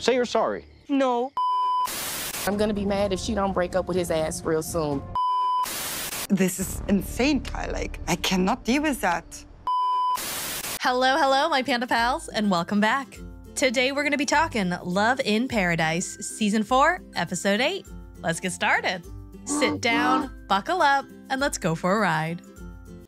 Say you're sorry. No. I'm gonna be mad if she don't break up with his ass real soon. This is insane, Kyle. Like, I cannot deal with that. Hello, hello, my Panda pals, and welcome back. Today we're gonna be talking Love in Paradise, Season 4, Episode 8. Let's get started. Sit down, buckle up, and let's go for a ride.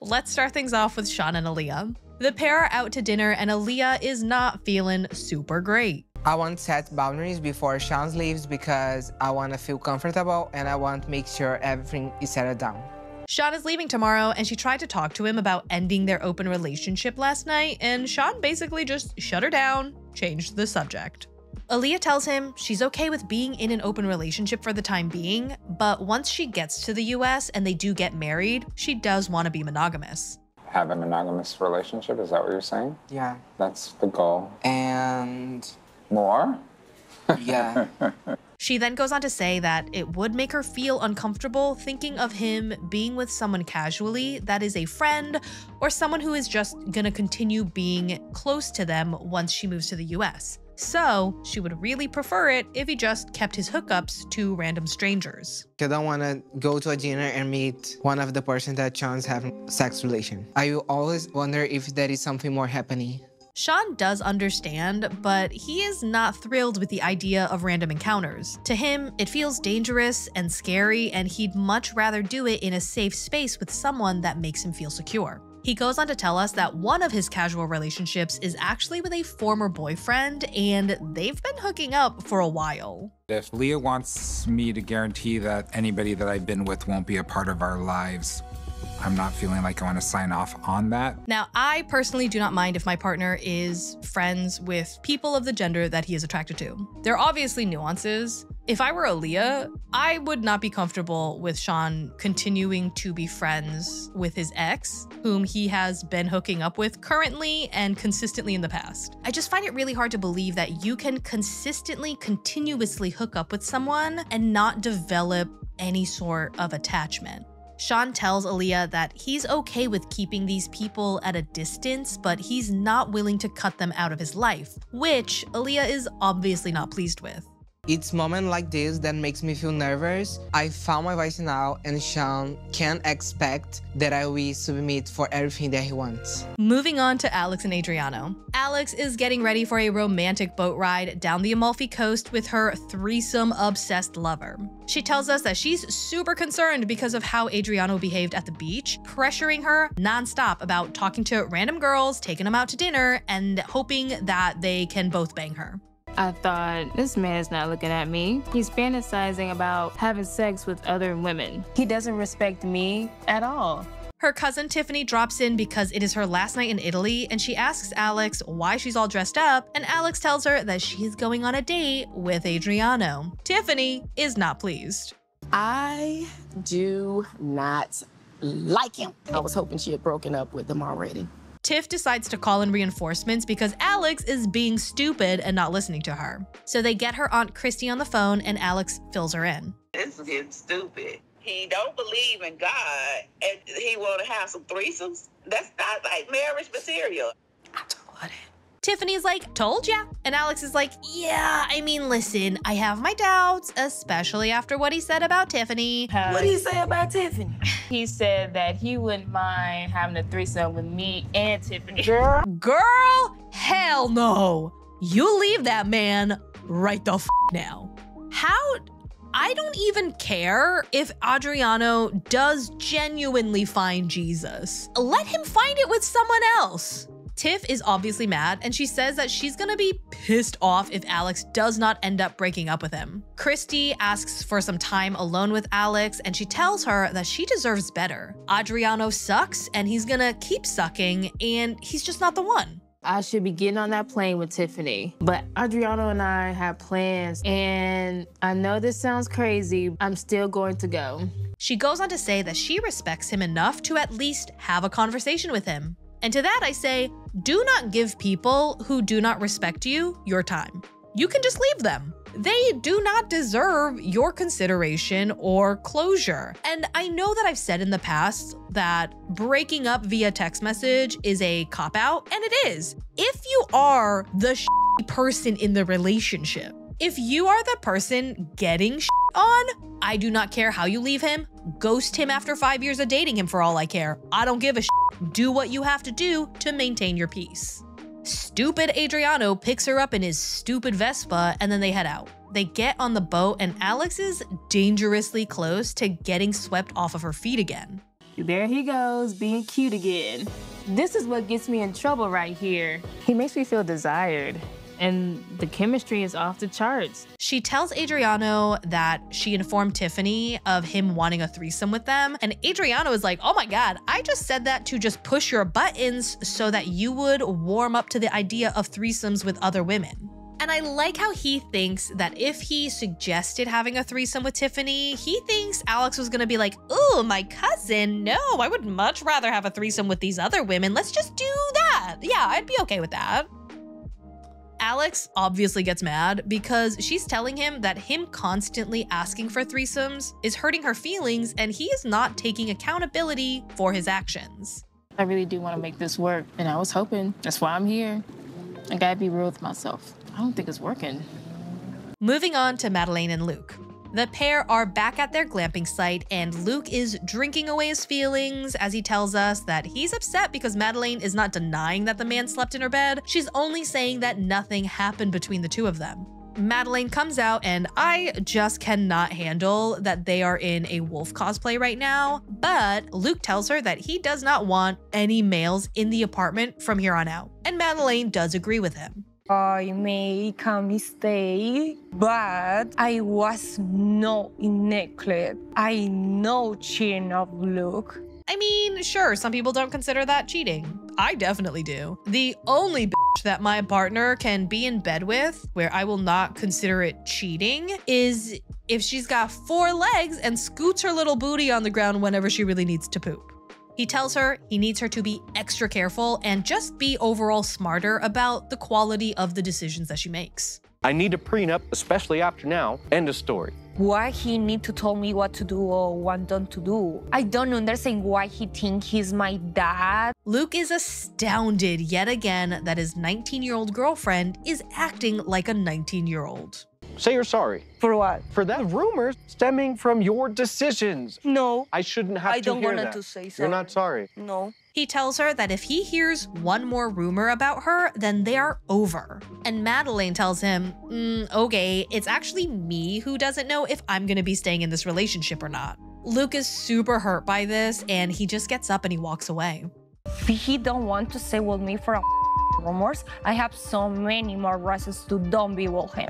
Let's start things off with Shawn and Alliya. The pair are out to dinner and Alliya is not feeling super great. I want to set boundaries before Shawn leaves because I want to feel comfortable and I want to make sure everything is settled down. Shawn is leaving tomorrow and she tried to talk to him about ending their open relationship last night, and Shawn basically just shut her down, changed the subject. Alliya tells him she's okay with being in an open relationship for the time being, but once she gets to the US and they do get married, she does want to be monogamous. Have a monogamous relationship, is that what you're saying? Yeah. That's the goal. And... more? yeah. She then goes on to say that it would make her feel uncomfortable thinking of him being with someone casually that is a friend or someone who is just gonna continue being close to them once she moves to the US. So she would really prefer it if he just kept his hookups to random strangers. I don't want to go to a dinner and meet one of the person that Shawn's having sex relation. I will always wonder if there is something more happening. Shawn does understand, but he is not thrilled with the idea of random encounters. To him, it feels dangerous and scary, and he'd much rather do it in a safe space with someone that makes him feel secure. He goes on to tell us that one of his casual relationships is actually with a former boyfriend, and they've been hooking up for a while. If Leah wants me to guarantee that anybody that I've been with won't be a part of our lives, I'm not feeling like I want to sign off on that. Now, I personally do not mind if my partner is friends with people of the gender that he is attracted to. There are obviously nuances. If I were Alliya, I would not be comfortable with Shawn continuing to be friends with his ex, whom he has been hooking up with currently and consistently in the past. I just find it really hard to believe that you can consistently, continuously hook up with someone and not develop any sort of attachment. Shawn tells Alliya that he's okay with keeping these people at a distance, but he's not willing to cut them out of his life, which Alliya is obviously not pleased with. It's moments like this that makes me feel nervous. I found my voice now and Shawn can't expect that I will submit for everything that he wants. Moving on to Alex and Adriano. Alex is getting ready for a romantic boat ride down the Amalfi Coast with her threesome-obsessed lover. She tells us that she's super concerned because of how Adriano behaved at the beach, pressuring her nonstop about talking to random girls, taking them out to dinner, and hoping that they can both bang her. I thought, this man is not looking at me. He's fantasizing about having sex with other women. He doesn't respect me at all. Her cousin Tiffany drops in because it is her last night in Italy, and she asks Alex why she's all dressed up, and Alex tells her that she's going on a date with Adriano. Tiffany is not pleased. I do not like him. I was hoping she had broken up with him already. Tiff decides to call in reinforcements because Alex is being stupid and not listening to her. So they get her Aunt Christy on the phone and Alex fills her in. This is getting stupid. He don't believe in God and he want to have some threesomes. That's not like marriage material. I told her that. Tiffany's like, told ya. And Alex is like, yeah, I mean, listen, I have my doubts, especially after what he said about Tiffany. What did he say about Tiffany? He said that he wouldn't mind having a threesome with me and Tiffany. Girl, hell no. You leave that man right the f now. How? I don't even care if Adriano does genuinely find Jesus. Let him find it with someone else. Tiff is obviously mad, and she says that she's gonna be pissed off if Alex does not end up breaking up with him. Christy asks for some time alone with Alex, and she tells her that she deserves better. Adriano sucks, and he's gonna keep sucking, and he's just not the one. I should be getting on that plane with Tiffany, but Adriano and I have plans, and I know this sounds crazy, I'm still going to go. She goes on to say that she respects him enough to at least have a conversation with him. And to that I say, do not give people who do not respect you your time. You can just leave them. They do not deserve your consideration or closure. And I know that I've said in the past that breaking up via text message is a cop-out, and it is. If you are the person in the relationship, If you are the person getting shit on, I do not care how you leave him. Ghost him after 5 years of dating him for all I care. I don't give a shit. Do what you have to do to maintain your peace. Stupid Adriano picks her up in his stupid Vespa and then they head out. They get on the boat and Alex is dangerously close to getting swept off of her feet again. There he goes, being cute again. This is what gets me in trouble right here. He makes me feel desired, and the chemistry is off the charts. She tells Adriano that she informed Tiffany of him wanting a threesome with them, and Adriano is like, oh my God, I just said that to just push your buttons so that you would warm up to the idea of threesomes with other women. And I like how he thinks that if he suggested having a threesome with Tiffany, he thinks Alex was gonna be like, ooh, my cousin, no, I would much rather have a threesome with these other women. Let's just do that. Yeah, I'd be okay with that. Alex obviously gets mad because she's telling him that him constantly asking for threesomes is hurting her feelings and he is not taking accountability for his actions. I really do want to make this work, and I was hoping. That's why I'm here. I gotta be real with myself. I don't think it's working. Moving on to Madeleine and Luke. The pair are back at their glamping site and Luke is drinking away his feelings as he tells us that he's upset because Madeleine is not denying that the man slept in her bed. She's only saying that nothing happened between the two of them. Madeleine comes out and I just cannot handle that they are in a wolf cosplay right now, but Luke tells her that he does not want any males in the apartment from here on out. And Madeleine does agree with him. I make a mistake, but I was not in a clip. I know cheating of Luke. I mean, sure, some people don't consider that cheating. I definitely do. The only bitch that my partner can be in bed with, where I will not consider it cheating, is if she's got 4 legs and scoots her little booty on the ground whenever she really needs to poop. He tells her he needs her to be extra careful and just be overall smarter about the quality of the decisions that she makes. I need a prenup, especially after now. End of story. Why he need to tell me what to do or what not to do? I don't understand why he think he's my dad. Luke is astounded yet again that his 19-year-old girlfriend is acting like a 19-year-old. Say you're sorry. For what? For that rumor stemming from your decisions. No. I shouldn't have to hear that. I don't want to say sorry. You're not sorry. No. He tells her that if he hears one more rumor about her, then they are over. And Madeleine tells him, okay, it's actually me who doesn't know if I'm gonna be staying in this relationship or not. Luke is super hurt by this and he just gets up and he walks away. If he don't want to stay with me for rumors, I have so many more reasons to don't be with him.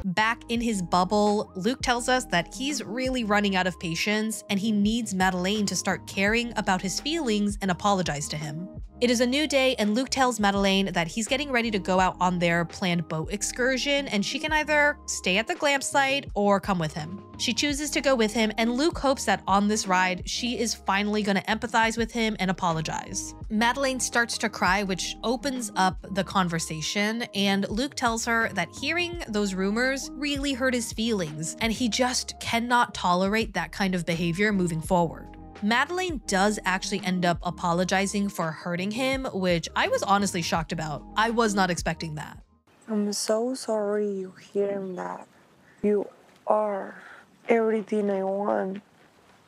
Back in his bubble, Luke tells us that he's really running out of patience and he needs Madeleine to start caring about his feelings and apologize to him. It is a new day and Luke tells Madeleine that he's getting ready to go out on their planned boat excursion and she can either stay at the glamp site or come with him. She chooses to go with him and Luke hopes that on this ride, she is finally going to empathize with him and apologize. Madeleine starts to cry, which opens up the conversation, and Luke tells her that hearing those rumors really hurt his feelings and he just cannot tolerate that kind of behavior moving forward. Madeleine does actually end up apologizing for hurting him, which I was honestly shocked about. I was not expecting that. I'm so sorry you hearing that. You are everything I want.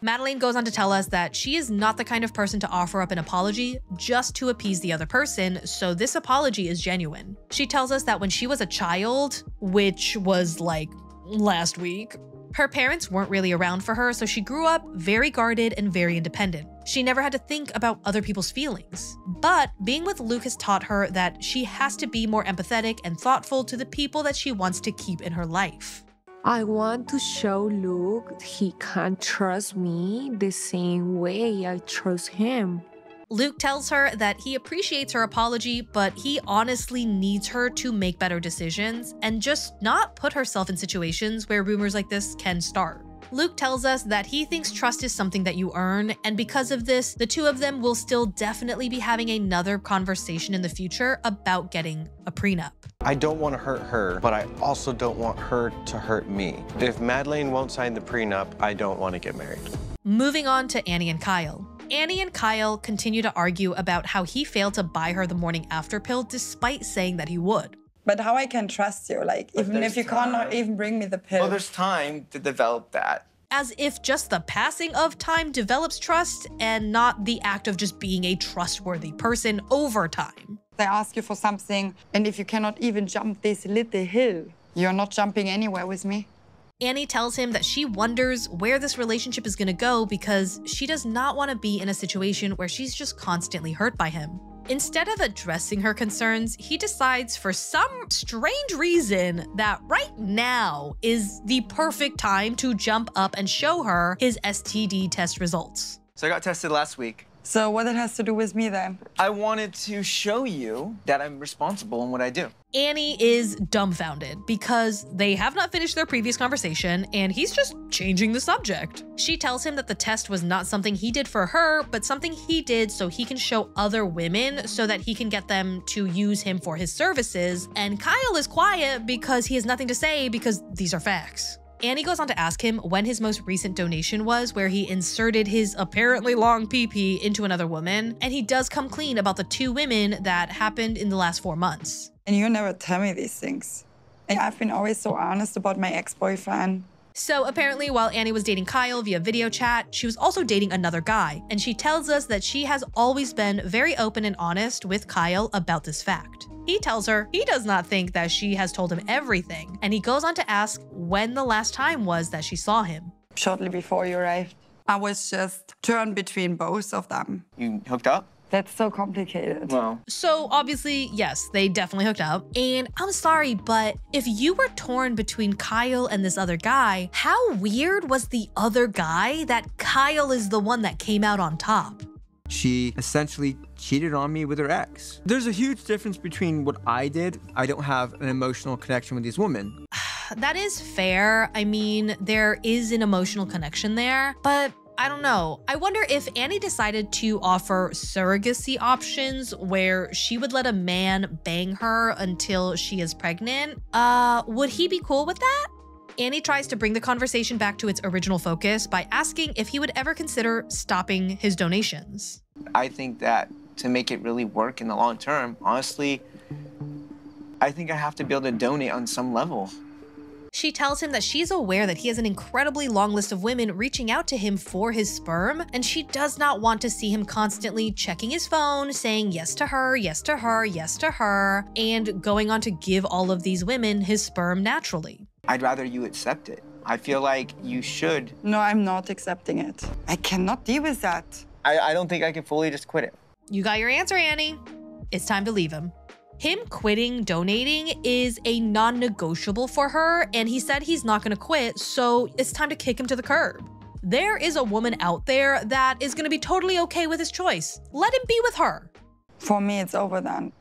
Madeleine goes on to tell us that she is not the kind of person to offer up an apology just to appease the other person, so this apology is genuine. She tells us that when she was a child, which was like last week, her parents weren't really around for her, so she grew up very guarded and very independent. She never had to think about other people's feelings. But being with Luke has taught her that she has to be more empathetic and thoughtful to the people that she wants to keep in her life. I want to show Luke he can trust me the same way I trust him. Luke tells her that he appreciates her apology, but he honestly needs her to make better decisions and just not put herself in situations where rumors like this can start. Luke tells us that he thinks trust is something that you earn, and because of this, the two of them will still definitely be having another conversation in the future about getting a prenup. I don't want to hurt her, but I also don't want her to hurt me. If Madeleine won't sign the prenup, I don't want to get married. Moving on to Annie and Kyle. Annie and Kyle continue to argue about how he failed to buy her the morning after pill despite saying that he would. But how I can trust you? Like, But even if you cannot even bring me the pill. Well, there's time to develop that. As if just the passing of time develops trust and not the act of just being a trustworthy person over time. They ask you for something, and if you cannot even jump this little hill, you're not jumping anywhere with me. Annie tells him that she wonders where this relationship is gonna go because she does not want to be in a situation where she's just constantly hurt by him. Instead of addressing her concerns, he decides for some strange reason that right now is the perfect time to jump up and show her his STD test results. So I got tested last week. So what it has to do with me then? I wanted to show you that I'm responsible in what I do. Annie is dumbfounded because they have not finished their previous conversation and he's just changing the subject. She tells him that the test was not something he did for her, but something he did so he can show other women so that he can get them to use him for his services. And Kyle is quiet because he has nothing to say because these are facts. Annie goes on to ask him when his most recent donation was, where he inserted his apparently long pee-pee into another woman, and he does come clean about the 2 women that happened in the last 4 months. And you never tell me these things. And I've been always so honest about my ex-boyfriend. So apparently while Annie was dating Kyle via video chat, she was also dating another guy, and she tells us that she has always been very open and honest with Kyle about this fact. He tells her he does not think that she has told him everything, and he goes on to ask when the last time was that she saw him. Shortly before you arrived, I was just turned between both of them. You hooked up? That's so complicated. Well. So obviously, yes, they definitely hooked up. And I'm sorry, but if you were torn between Kyle and this other guy, how weird was the other guy that Kyle is the one that came out on top? She essentially cheated on me with her ex. There's a huge difference between what I did. I don't have an emotional connection with these women. That is fair. I mean, there is an emotional connection there, but I don't know. I wonder if Annie decided to offer surrogacy options where she would let a man bang her until she is pregnant. Would he be cool with that? Annie tries to bring the conversation back to its original focus by asking if he would ever consider stopping his donations. I think that to make it really work in the long term, honestly, I think I have to be able to donate on some level. She tells him that she's aware that he has an incredibly long list of women reaching out to him for his sperm, and she does not want to see him constantly checking his phone, saying yes to her, yes to her, yes to her, and going on to give all of these women his sperm naturally. I'd rather you accept it. I feel like you should. No, I'm not accepting it. I cannot deal with that. I don't think I can fully just quit it. You got your answer, Annie. It's time to leave him. Him quitting donating is a non-negotiable for her, and he said he's not gonna quit, so it's time to kick him to the curb. There is a woman out there that is gonna be totally okay with his choice. Let him be with her. For me, it's over then.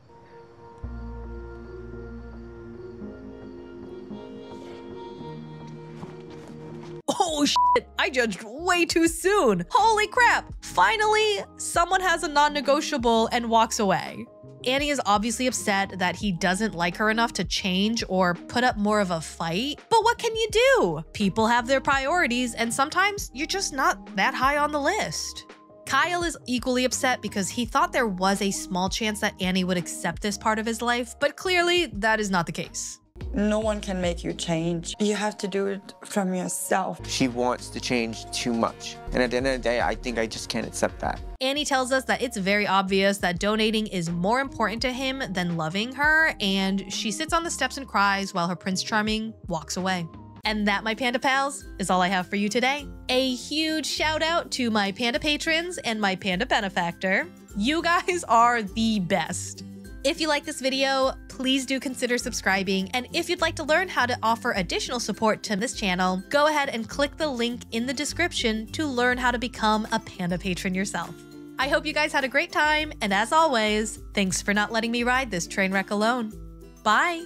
Oh shit, I judged way too soon. Holy crap, finally, someone has a non-negotiable and walks away. Annie is obviously upset that he doesn't like her enough to change or put up more of a fight, but what can you do? People have their priorities and sometimes you're just not that high on the list. Kyle is equally upset because he thought there was a small chance that Annie would accept this part of his life, but clearly that is not the case. No one can make you change. You have to do it from yourself. She wants to change too much. And at the end of the day, I think I just can't accept that. Annie tells us that it's very obvious that donating is more important to him than loving her, and she sits on the steps and cries while her Prince Charming walks away. And that, my Panda Pals, is all I have for you today. A huge shout out to my Panda patrons and my Panda benefactor. You guys are the best. If you like this video, please do consider subscribing, and if you'd like to learn how to offer additional support to this channel, go ahead and click the link in the description to learn how to become a Panda patron yourself. I hope you guys had a great time, and as always, thanks for not letting me ride this train wreck alone. Bye!